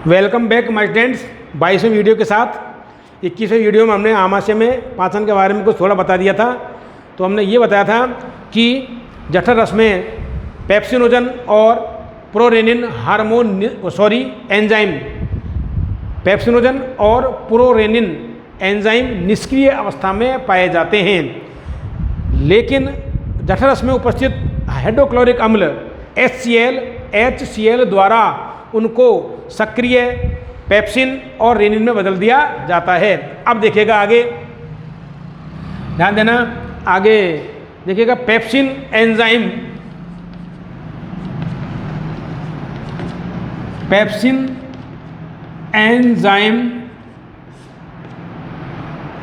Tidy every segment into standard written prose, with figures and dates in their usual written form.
Welcome back my students. 22वें video के साथ 21वें वीडियो में हमने आमाशय में पाचन के बारे में कुछ थोड़ा बता दिया था। तो हमने ये बताया था कि जठर रस में पेप्सिनोजन और प्रोरेनिन हार्मोन एंजाइम पेप्सिनोजन और प्रोरेनिन एंजाइम निष्क्रिय अवस्था में पाए जाते हैं, लेकिन जठर रस में उपस्थित हाइड्रोक्लोरिक अम्ल HCl द्वारा उनको सक्रिय पेप्सिन और रेनिन में बदल दिया जाता है। अब देखिएगा आगे, ध्यान देना, आगे देखिएगा पेप्सिन एंजाइम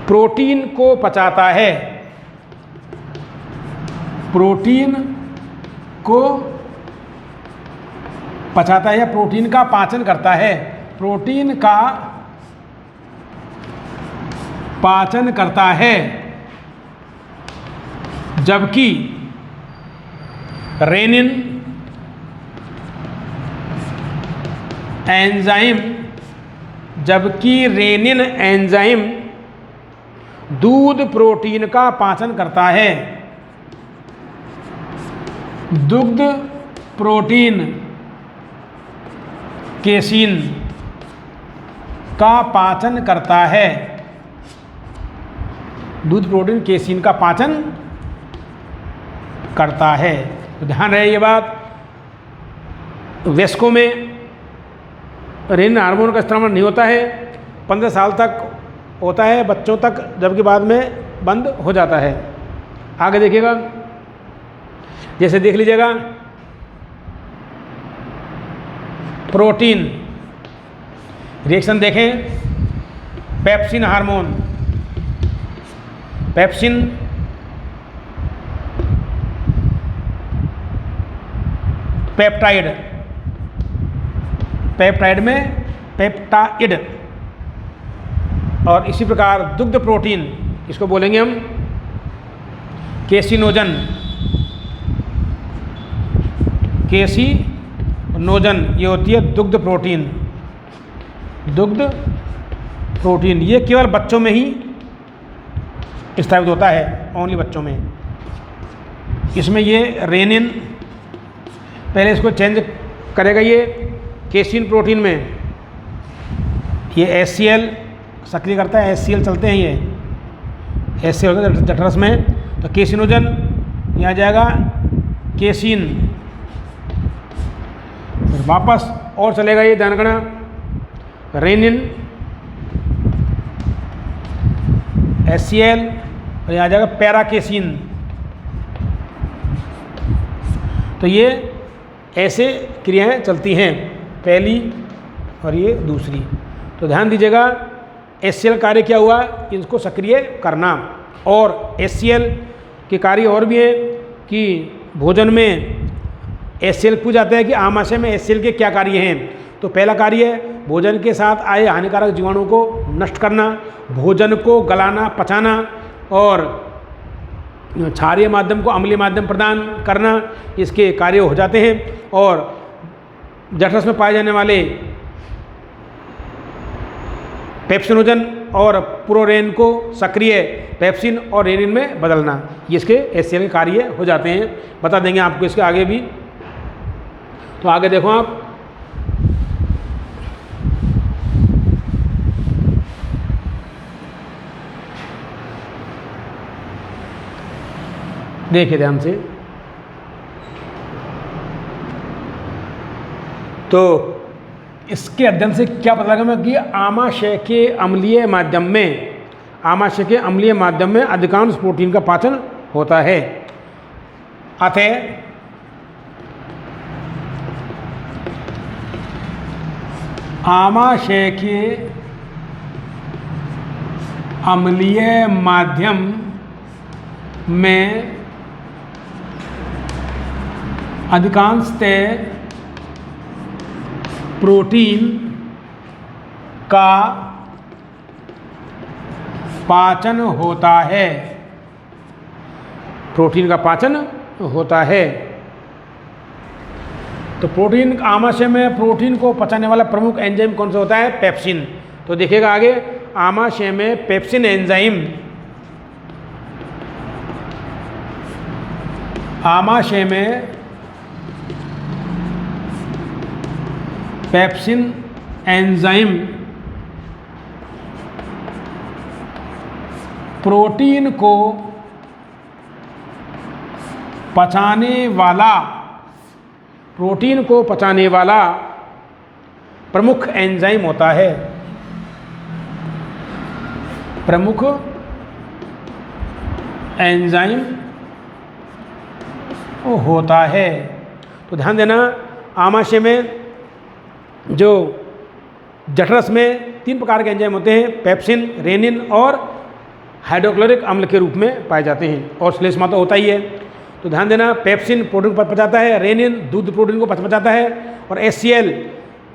प्रोटीन को पचाता है, प्रोटीन को पचाता है या प्रोटीन का पाचन करता है, प्रोटीन का पाचन करता है, जबकि रेनिन एंजाइम दूध प्रोटीन का पाचन करता है। दुग्ध प्रोटीन केसीन का पाचन करता है, दूध प्रोटीन केसीन का पाचन करता है। तो ध्यान रहे ये बात, वयस्कों में रेनिन हार्मोन का इस्तेमाल नहीं होता है, 15 साल तक होता है बच्चों तक, जबकि बाद में बंद हो जाता है। आगे देखिएगा, जैसे देख लीजिएगा प्रोटीन रिएक्शन देखें, पेप्सिन हार्मोन, पेप्सिन पेप्टाइड में पेप्टाइड, और इसी प्रकार दुग्ध प्रोटीन, इसको बोलेंगे हम केसिनोजन, ये होती है दुग्ध प्रोटीन। ये केवल बच्चों में ही स्थापित होता है, ओनली बच्चों में। इसमें ये रेनिन पहले इसको चेंज करेगा, ये केसिन प्रोटीन में ये HCl सक्रिय करता है, HCl चलते हैं, ये HCl होता है जठर रस में, तो केसिनोजन यहाँ जाएगा केसिन, फिर वापस और चलेगा ये, ध्यान रखना, रेनिन HCl, और यहाँ जाएगा पैराकेसिन। तो ये ऐसे क्रियाएं चलती हैं, पहली और ये दूसरी। तो ध्यान दीजिएगा, HCl कार्य क्या हुआ, इसको सक्रिय करना। और HCl के कार्य और भी हैं कि भोजन में HCl पूछ जाता है कि आमाशय में HCl के क्या कार्य हैं। तो पहला कार्य है भोजन के साथ आए हानिकारक जीवाणु को नष्ट करना, भोजन को गलाना, पचाना, और क्षारीय माध्यम को अम्लीय माध्यम प्रदान करना, इसके कार्य हो जाते हैं। और जठर रस में पाए जाने वाले पेप्सिनोजन और प्रोरेनिन को सक्रिय पेप्सिन और रेनिन में बदलना, ये इसके HCl के कार्य हो जाते हैं। बता देंगे आपको इसके आगे भी। तो आगे देखो आप, देखिए ध्यान से, तो इसके अध्ययन से क्या पता लगा कि आमाशय के अम्लीय माध्यम में अधिकांश प्रोटीन का पाचन होता है। अतः आमाशय के अम्लीय माध्यम में अधिकांशतः प्रोटीन का पाचन होता है, प्रोटीन का पाचन होता है। तो प्रोटीन, आमाशय में प्रोटीन को पचाने वाला प्रमुख एंजाइम कौन सा होता है? पेप्सिन। तो देखिएगा आगे, आमाशय में पेप्सिन एंजाइम, आमाशय में पेप्सिन एंजाइम प्रोटीन को पचाने वाला, प्रोटीन को पचाने वाला प्रमुख एंजाइम होता है, प्रमुख एंजाइम होता है। तो ध्यान देना, आमाशय में जो जठरस में 3 प्रकार के एंजाइम होते हैं, पेप्सिन, रेनिन और हाइड्रोक्लोरिक अम्ल के रूप में पाए जाते हैं, और श्लेष्मा तो होता ही है। तो ध्यान देना, पेप्सिन प्रोटीन को पचाता है, रेनिन दूध प्रोटीन को पचाता है, और HCl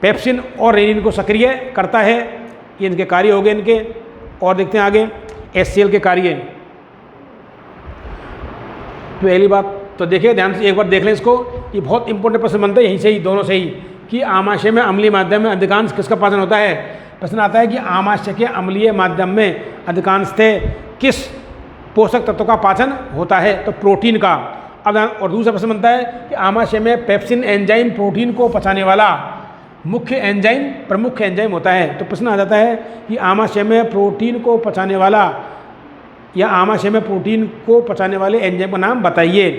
पेप्सिन और रेनिन को सक्रिय करता है। ये इनके कार्य हो गए इनके। और देखते हैं आगे HCl के कार्य। पहली बात तो देखिए, ध्यान से एक बार देख लें इसको, ये बहुत इंपॉर्टेंट प्रश्न बनता है यहीं से ही, दोनों से ही, कि आमाशय में अम्लीय माध्यम में अधिकांश किसका पाचन होता है? प्रश्न आता है कि आमाशय के अम्लीय माध्यम में अधिकांशतः किस पोषक तत्व का पाचन होता है? तो प्रोटीन का। अब और दूसरा प्रश्न बनता है कि आमाशय में पेप्सिन एंजाइम प्रोटीन को पचाने वाला मुख्य एंजाइम, प्रमुख एंजाइम होता है। तो प्रश्न आ जाता है कि आमाशय में प्रोटीन को पचाने वाला, या आमाशय में प्रोटीन को पचाने वाले एंजाइम का नाम बताइए।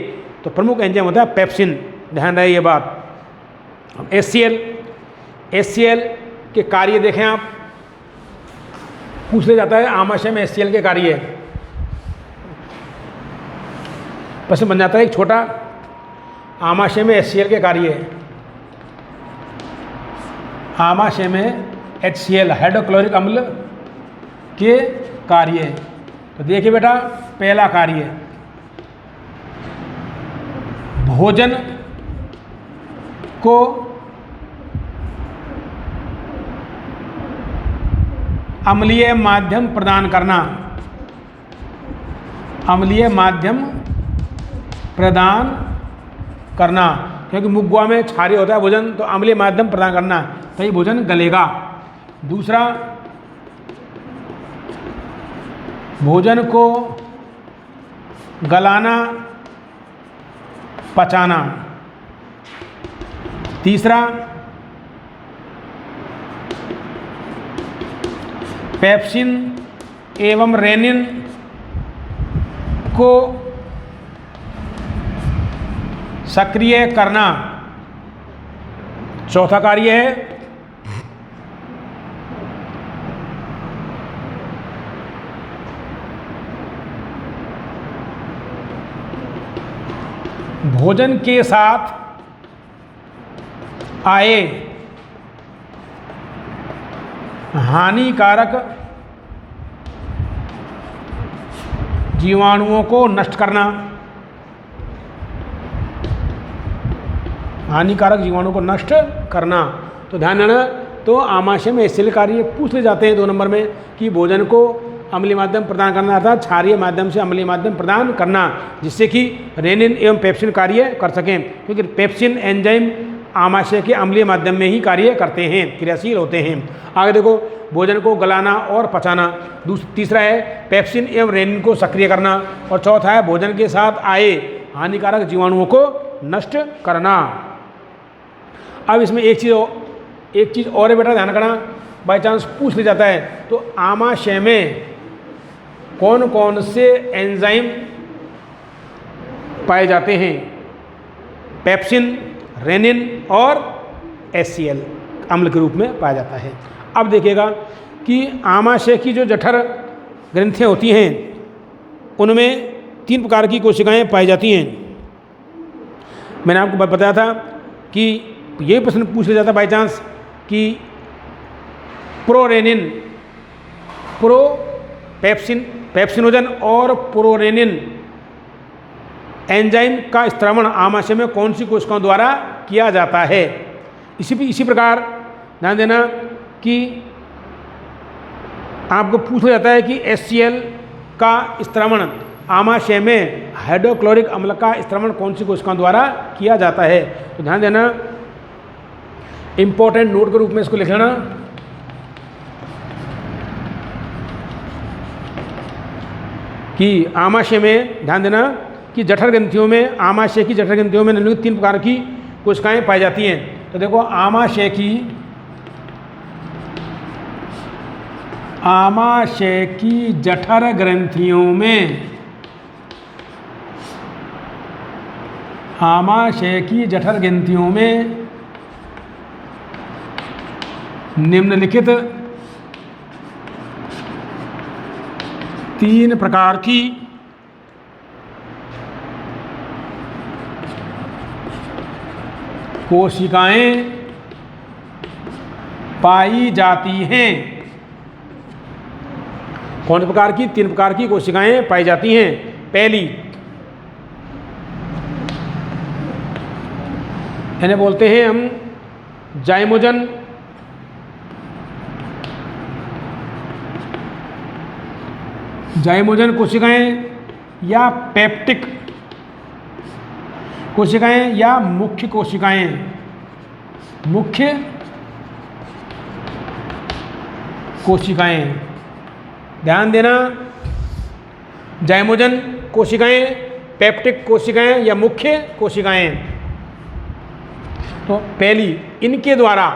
तो प्रमुख एंजाइम होता है पेप्सिन, ध्यान रहे ये बात। HCl के कार्य देखें आप, पूछ ले जाता है आमाशय में HCl के कार्य। प्रश्न बन जाता है एक छोटा, आमाशय में HCl के कार्य, आमाशय में HCl हाइड्रोक्लोरिक अम्ल के कार्य। तो देखिए बेटा, पहला कार्य, भोजन को अम्लीय माध्यम प्रदान करना, अम्लीय माध्यम प्रदान करना, क्योंकि मुग्वा में क्षारीय होता है भोजन, तो अम्लीय माध्यम प्रदान करना, तभी भोजन गलेगा। दूसरा, भोजन को गलाना, पचाना। तीसरा, पेप्सिन एवं रेनिन को सक्रिय करना। चौथा कार्य है भोजन के साथ आए हानिकारक जीवाणुओं को नष्ट करना, हानिकारक जीवाणुओं को नष्ट करना। तो ध्यान देना, तो आमाशय में HCl कार्य पूछ ले जाते हैं 2 नंबर में, कि भोजन को अम्लीय माध्यम प्रदान करना, अर्थात क्षारीय माध्यम से अम्लीय माध्यम प्रदान करना, जिससे कि रेनिन एवं पेप्सिन कार्य कर सकें, क्योंकि पेप्सिन एंजाइम आमाशय के अम्लीय माध्यम में ही कार्य करते हैं, क्रियाशील होते हैं। आगे देखो, भोजन को गलाना और पचाना। तीसरा है पेप्सिन एवं रेनिन को सक्रिय करना, और चौथा है भोजन के साथ आए हानिकारक जीवाणुओं को नष्ट करना। अब इसमें एक चीज़ और है बेटा, ध्यान रखना, बाई चांस पूछ ले जाता है। तो आमाशय में कौन कौन से एंजाइम पाए जाते हैं? पेप्सिन, रेनिन और HCl अम्ल के रूप में पाया जाता है। अब देखिएगा कि आमाशय की जो जठर ग्रंथियाँ होती हैं, उनमें 3 प्रकार की कोशिकाएं पाई जाती हैं। मैंने आपको बताया था कि ये प्रश्न पूछ लिया जाता बाई चांस कि प्रोरेनिन, पेप्सिनोजन और प्रोरेनिन एंजाइम का स्त्रवण आमाशय में कौन सी कोशिकाओं द्वारा किया जाता है? इसी प्रकार ध्यान देना कि आपको पूछा जाता है कि HCl का स्त्रवण आमाशय में हाइड्रोक्लोरिक अम्ल का स्त्रवण कौन सी कोशिकाओं द्वारा किया जाता है? तो ध्यान देना, इंपॉर्टेंट नोट के रूप में इसको लिख लेना। कि आमाशय में ध्यान देना कि जठर ग्रंथियों में, आमाशय की जठर ग्रंथियों में निम्नलिखित 3 प्रकार की कोशिकाएं पाई जाती हैं। तो देखो आमाशय की जठर ग्रंथियों में, आमाशय की जठर ग्रंथियों में निम्नलिखित 3 प्रकार की कोशिकाएं पाई जाती हैं। कौन से प्रकार की? 3 प्रकार की कोशिकाएं पाई जाती हैं। पहली, इन्हें बोलते हैं हम जाइमोजन, जाइमोजन कोशिकाएं या पेप्टिक कोशिकाएं या मुख्य कोशिकाएं। मुख्य कोशिकाएं, ध्यान देना, जाइमोजन कोशिकाएं, पेप्टिक कोशिकाएं या मुख्य कोशिकाएं। तो पहली, इनके द्वारा,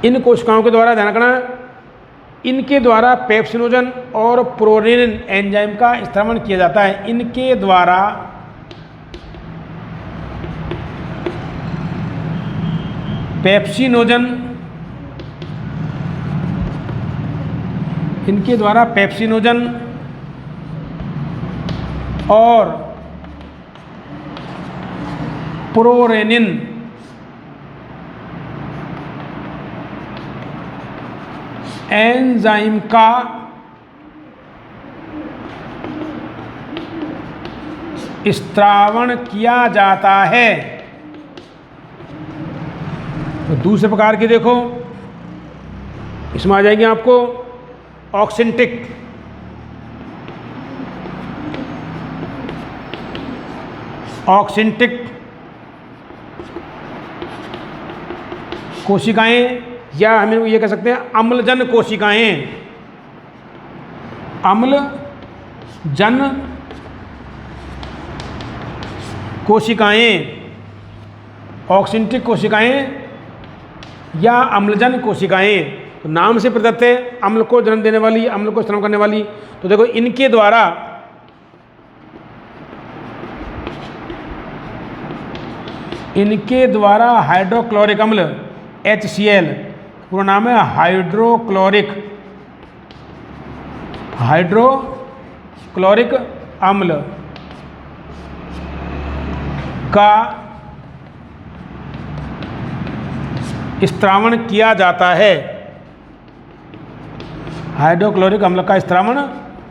इन कोशिकाओं के द्वारा ध्यान रखना, इनके द्वारा पेप्सिनोजन और प्रोरेनिन एंजाइम का स्त्रावण किया जाता है। इनके द्वारा पेप्सिनोजन, इनके द्वारा पेप्सिनोजन और प्रोरेनिन एंजाइम का स्त्रावण किया जाता है। तो दूसरे प्रकार की देखो, इसमें आ जाएंगे आपको ऑक्सिंटिक, ऑक्सिंटिक कोशिकाएं, या हम ये कह सकते हैं अम्लजन कोशिकाएं। अम्लजन कोशिकाएं, ऑक्सिंटिक कोशिकाएं या अम्लजन कोशिकाएं। तो नाम से प्रदत्त है, अम्ल को जन्म देने वाली, अम्ल को स्त्राव करने वाली। तो देखो इनके द्वारा हाइड्रोक्लोरिक अम्ल HCl, पूरा नाम है हाइड्रोक्लोरिक अम्ल का स्त्रावण किया जाता है। हाइड्रोक्लोरिक अम्ल का स्त्रावण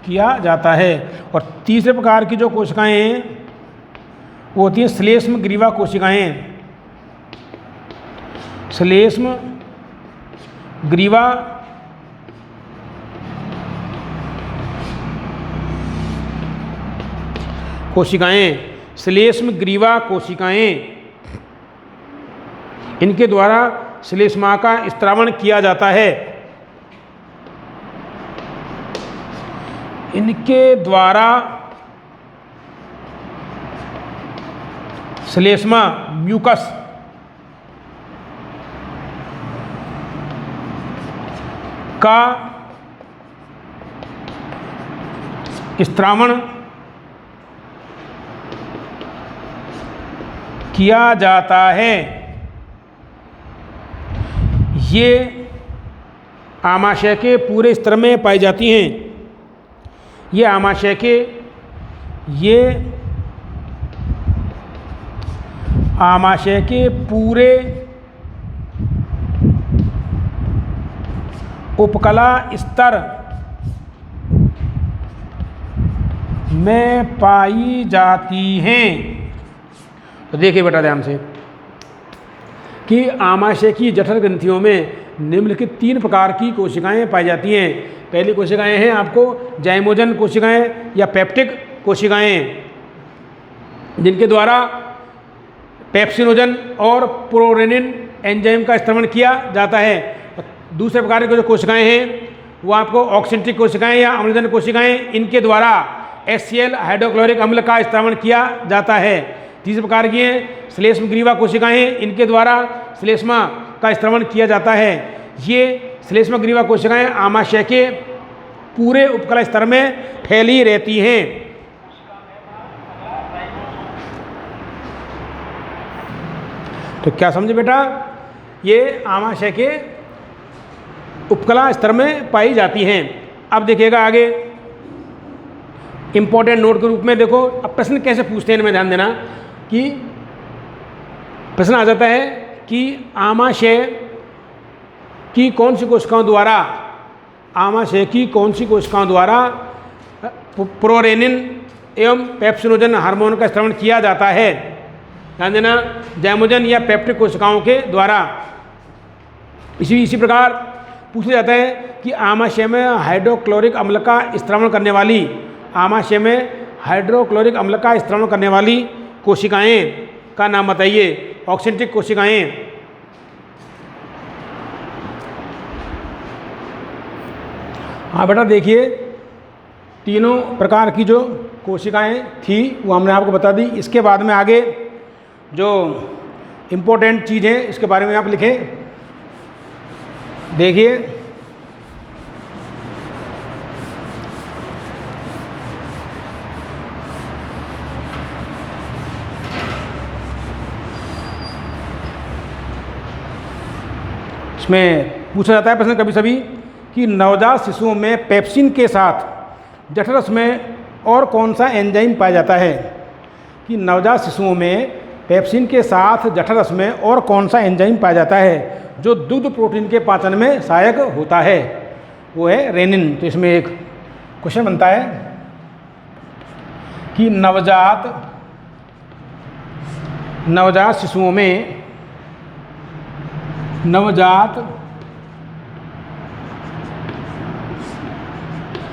किया जाता है। और तीसरे प्रकार की जो कोशिकाएं हैं वो होती हैं श्लेष्म ग्रीवा कोशिकाएं। श्लेष्म ग्रीवा कोशिकाएं, श्लेष्म ग्रीवा कोशिकाएं, इनके द्वारा श्लेष्मा का स्त्रावण किया जाता है। इनके द्वारा श्लेष्मा म्यूकस का स्त्रावण किया जाता है। ये आमाशय के पूरे स्तर में पाई जाती हैं। ये आमाशय के पूरे उपकला स्तर में पाई जाती हैं। तो देखिए बेटा ध्यान से कि आमाशय की जठर ग्रंथियों में निम्नलिखित 3 प्रकार की कोशिकाएं पाई जाती हैं। पहली कोशिकाएं हैं आपको जाइमोजन कोशिकाएं या पेप्टिक कोशिकाएं, जिनके द्वारा पेप्सिनोजन और प्रोरेनिन एंजाइम का इस्तेमाल किया जाता है। दूसरे प्रकार के जो कोशिकाएं हैं वो आपको ऑक्सीडेंटिव कोशिकाएं या अम्लजनक कोशिकाएं, इनके द्वारा HCl हाइड्रोक्लोरिक अम्ल का इस्तेमाल किया जाता है। तीसरे प्रकार की हैं श्लेष्मग्रीवा कोशिकाएं, इनके द्वारा श्लेष्मा का इस्तेमाल किया जाता है। ये श्लेष्मग्रीवा कोशिकाएं आमाशय के पूरे उपकला स्तर में फैली रहती हैं। तो क्या समझे बेटा, ये आमाशय के उपकला स्तर में पाई जाती हैं। अब देखिएगा आगे इंपॉर्टेंट नोट के रूप में देखो, अब प्रश्न कैसे पूछते हैं इनमें ध्यान देना कि प्रश्न आ जाता है कि आमाशय की कौन सी कोशिकाओं द्वारा, आमाशय की कौन सी कोशिकाओं द्वारा प्रोरेनिन एवं पेप्सिनोजन हार्मोन का इस्तेमाल किया जाता है। ध्यान देना, जैमोजन या पेप्टिक कोशिकाओं के द्वारा। इसी प्रकार पूछा जाता है कि आमाशय में हाइड्रोक्लोरिक अम्ल का इस्तेमाल करने वाली, आमाशय में हाइड्रोक्लोरिक अम्ल का इस्तेमाल करने वाली कोशिकाएं का नाम बताइए। ऑक्सीडेंटिव कोशिकाएं, हाँ बेटा देखिए, तीनों प्रकार की जो कोशिकाएं थी वो हमने आपको बता दी। इसके बाद में आगे जो इम्पोर्टेंट चीज़ है इसके बारे में आप लिखें। देखिए इसमें पूछा जाता है प्रश्न कभी सभी कि नवजात शिशुओं में पेप्सिन के साथ जठरस में और कौन सा एंजाइम पाया जाता है। कि नवजात शिशुओं में पेप्सिन के साथ जठरस में और कौन सा एंजाइम पाया जाता है जो दुग्ध प्रोटीन के पाचन में सहायक होता है, वो है रेनिन। तो इसमें एक क्वेश्चन बनता है कि नवजात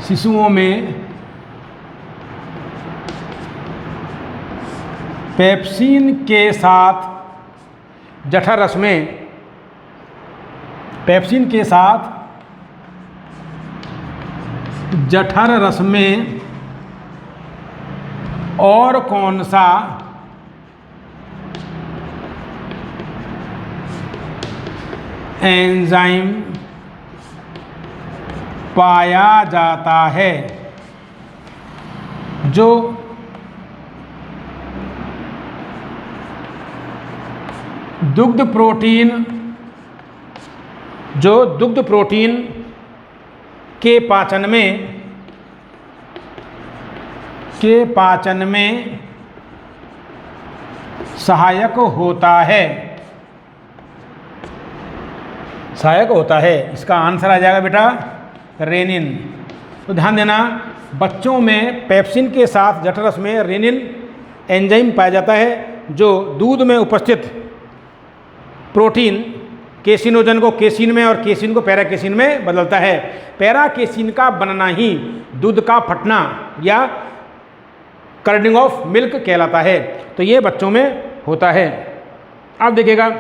शिशुओं में पेप्सिन के साथ जठरस में और कौन सा एंजाइम पाया जाता है जो दुग्ध प्रोटीन के पाचन में सहायक होता है। इसका आंसर आ जाएगा बेटा रेनिन। तो ध्यान देना, बच्चों में पेप्सिन के साथ जठरस में रेनिन एंजाइम पाया जाता है जो दूध में उपस्थित प्रोटीन केसिनोजन को केसिन में और केसिन को पैराकेसिन में बदलता है। पैराकेसिन का बनना ही दूध का फटना या कर्डिंग ऑफ मिल्क कहलाता है। तो ये बच्चों में होता है। अब देखिएगा,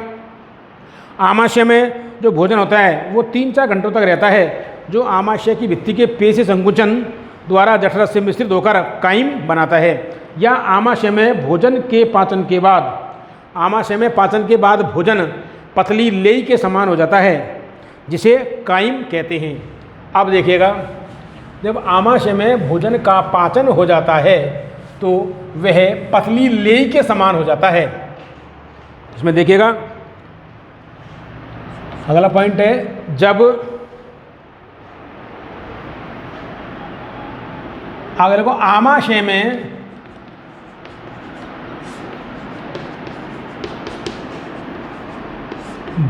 आमाशय में जो भोजन होता है वो 3-4 घंटों तक रहता है, जो आमाशय की भित्ति के पेशी संकुचन द्वारा जठरस से मिश्रित होकर काइम बनाता है। या आमाशय में पाचन के बाद भोजन पतली लेई के समान हो जाता है, जिसे काइम कहते हैं। अब देखिएगा, जब आमाशय में भोजन का पाचन हो जाता है तो वह पतली लेई के समान हो जाता है। इसमें देखिएगा अगला पॉइंट है, जब अगर देखो आमाशय में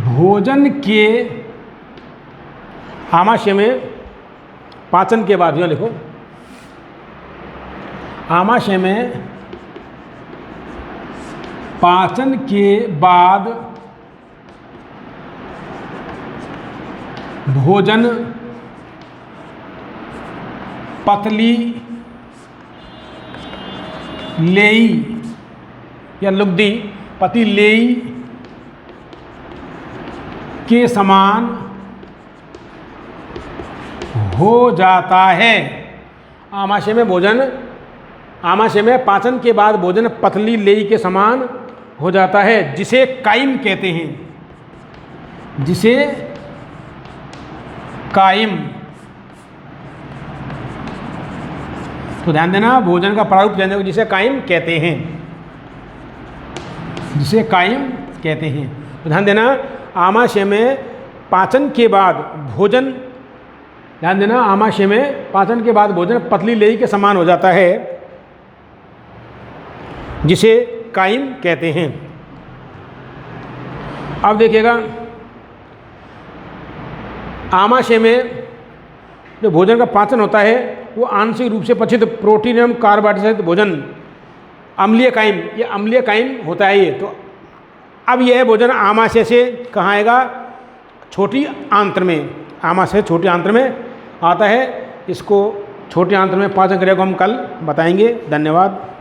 भोजन के आमाशय में पाचन के बाद, यहाँ लिखो, आमाशय में पाचन के बाद भोजन पतली लेई या लुगदी पतली लेई के समान हो जाता है। आमाशय में भोजन, आमाशय में पाचन के बाद भोजन पतली लेई के समान हो जाता है, जिसे काइम कहते हैं, जिसे काइम। तो ध्यान देना, भोजन का प्रारूप जान जाओगे, जिसे काइम कहते हैं, जिसे काइम कहते हैं। तो ध्यान देना, आमाशय में पाचन के बाद भोजन, ध्यान देना, आमाशय में पाचन के बाद भोजन पतली लेई के समान हो जाता है, जिसे काइम कहते हैं। अब देखिएगा, आमाशय में जो भोजन का पाचन होता है वो आंशिक रूप से पचित प्रोटीन एवं कार्बोहाइड्रेट सहित भोजन अम्लीय काइम, ये अम्लीय काइम होता है ये। तो अब यह भोजन आमाशय से कहाँ आएगा? छोटी आंत्र में, आमाशय छोटी आंत्र में आता है। इसको छोटी आंत्र में पाचन क्रिया को हम कल बताएंगे। धन्यवाद।